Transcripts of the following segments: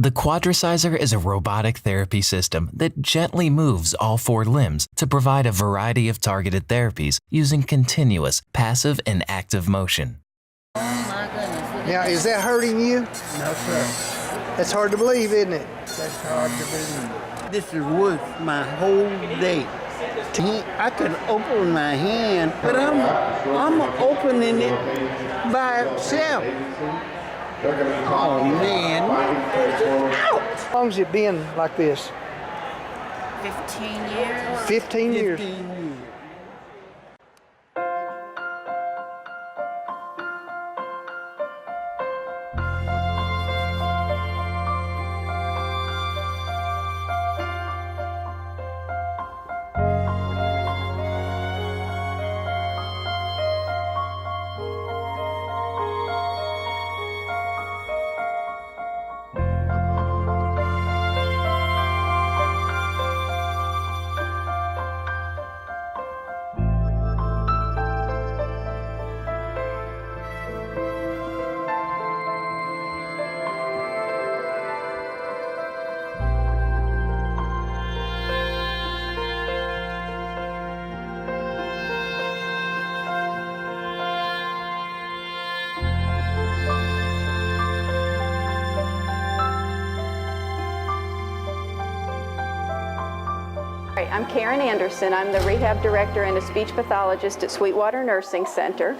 The Quadriciser is a robotic therapy system that gently moves all 4 limbs to provide a variety of targeted therapies using continuous, passive, and active motion. Oh my goodness. Now, is that hurting you? No, sir. That's hard to believe, isn't it? That's hard to believe. This is worth my whole day. I can open my hand, but I'm opening it by itself. Oh, man. Ouch! How long has it been like this? 15 years. 15 years. 15 years. I'm Karen Anderson. I'm the rehab director and a speech pathologist at Sweetwater Nursing Center.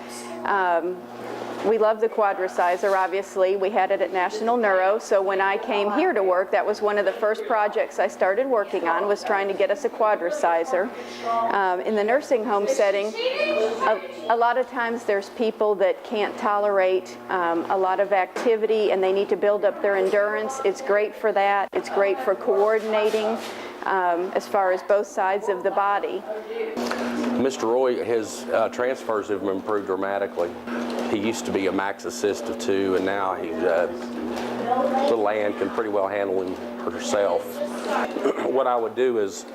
We love the Quadriciser, obviously. We had it at National Neuro, so when I came here to work, that was one of the first projects I started working on, was trying to get us a Quadriciser. In the nursing home setting, a lot of times there's people that can't tolerate a lot of activity and they need to build up their endurance. It's great for that. It's great for coordinating as far as both sides of the body. Mr. Roy, his transfers have improved dramatically. He used to be a max assist of 2, and now he's little Ann can pretty well handle him herself. What I would do is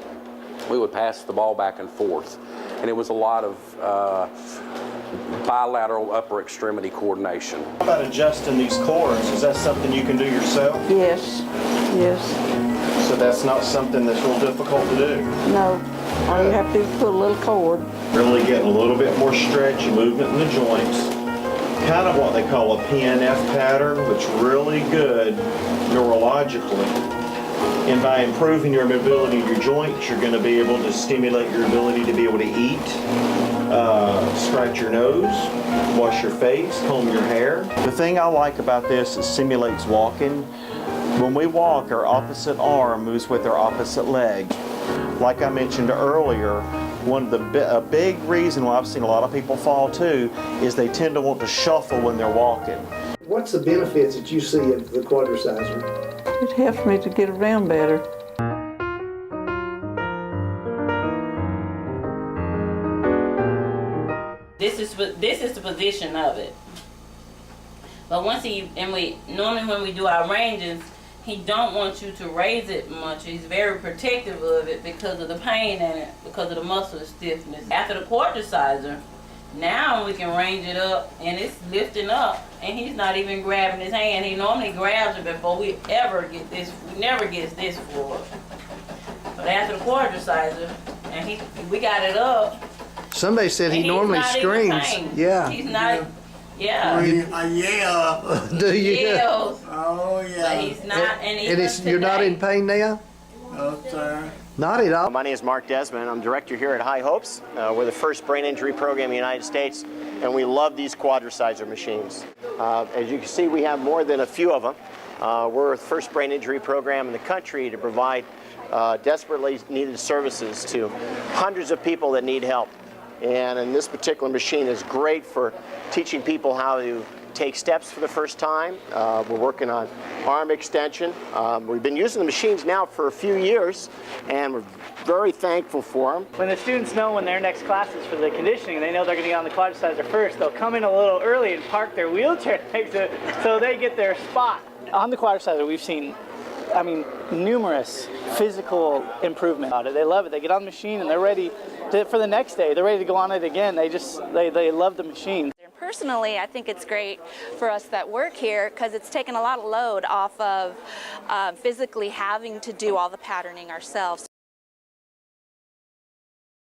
we would pass the ball back and forth, and it was a lot of bilateral upper extremity coordination. How about adjusting these cords? Is that something you can do yourself? Yes, yes. So that's not something that's real difficult to do? No, all you have to do is put a little cord. Really getting a little bit more stretch and movement in the joints. Kind of what they call a PNF pattern, which is really good neurologically. And by improving your mobility of your joints, you're going to be able to stimulate your ability to be able to eat, scratch your nose, wash your face, comb your hair. The thing I like about this, it simulates walking. When we walk, our opposite arm moves with our opposite leg. Like I mentioned earlier, a big reason why I've seen a lot of people fall too is they tend to want to shuffle when they're walking. What's the benefits that you see of the Quadriciser? It helps me to get around better. This is the position of it. But normally when we do our ranges, he don't want you to raise it much. He's very protective of it because of the pain in it, because of the muscle stiffness. After the Quadriciser, now we can range it up and it's lifting up and he's not even grabbing his hand. He normally grabs it before we ever get this. We never get this forward. But after the Quadriciser, and we got it up. Somebody said he normally screams. Yeah. He's not. Yeah. I yell. Do you? Yells. Oh, yeah. But he's not. You're not in pain now? No, sir. Not at all. My name is Mark Desmond. I'm director here at High Hopes. We're the first brain injury program in the United States, and we love these Quadriciser machines. As you can see, we have more than a few of them. We're the first brain injury program in the country to provide desperately needed services to hundreds of people that need help. And this particular machine is great for teaching people how to take steps for the first time. We're working on arm extension. We've been using the machines now for a few years, and we're very thankful for them. When the students know when their next class is for the conditioning, they know they're going to get on the Quadriciser first, they'll come in a little early and park their wheelchair next to it so they get their spot. On the Quadriciser, we've seen numerous physical improvement on it. They love it. They get on the machine and they're ready for the next day. They're ready to go on it again. They love the machine. In personally, I think it's great for us that work here because it's taken a lot of load off of physically having to do all the patterning ourselves.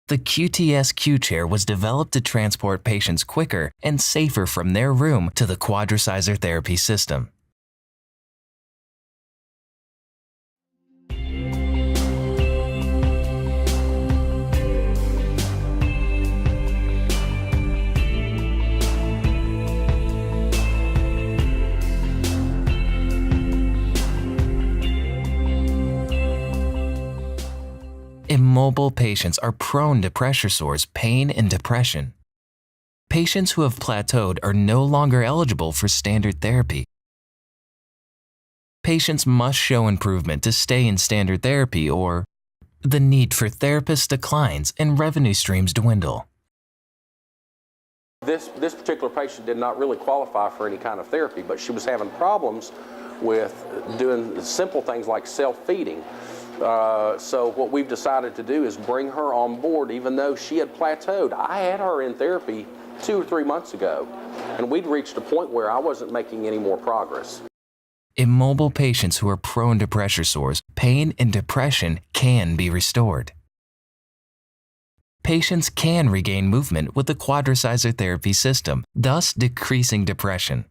The QTS Q-Chair was developed to transport patients quicker and safer from their room to the Quadriciser therapy system. Immobile patients are prone to pressure sores, pain, and depression. Patients who have plateaued are no longer eligible for standard therapy. Patients must show improvement to stay in standard therapy, or the need for therapists declines and revenue streams dwindle. This particular patient did not really qualify for any kind of therapy, but she was having problems with doing simple things like self-feeding. So what we've decided to do is bring her on board, even though she had plateaued. I had her in therapy 2 or 3 months ago, and we'd reached a point where I wasn't making any more progress. Immobile patients who are prone to pressure sores, pain, and depression can be restored. Patients can regain movement with the Quadriciser therapy system, thus decreasing depression.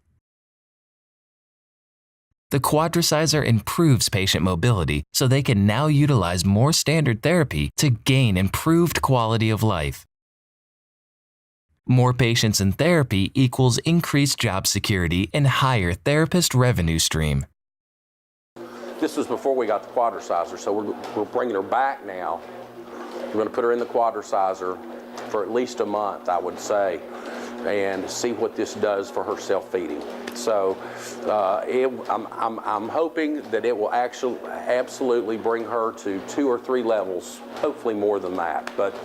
The Quadriciser improves patient mobility so they can now utilize more standard therapy to gain improved quality of life. More patients in therapy equals increased job security and higher therapist revenue stream. This was before we got the Quadriciser, so we're bringing her back now. We're going to put her in the Quadriciser for at least a month, I would say, and see what this does for her self-feeding. So I'm hoping that it will actually absolutely bring her to 2 or 3 levels, hopefully more than that. But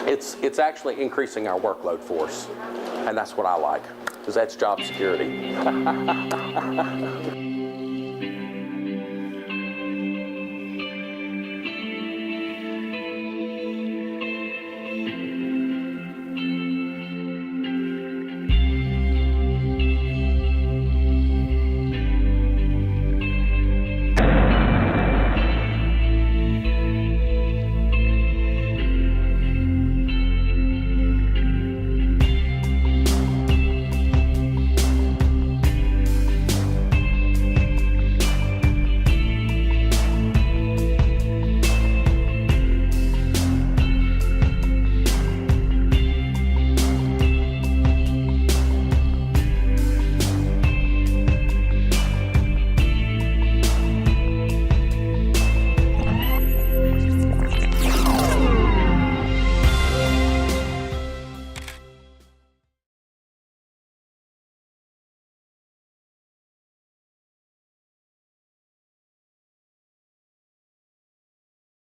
it's actually increasing our workload for us, and that's what I like, because that's job security.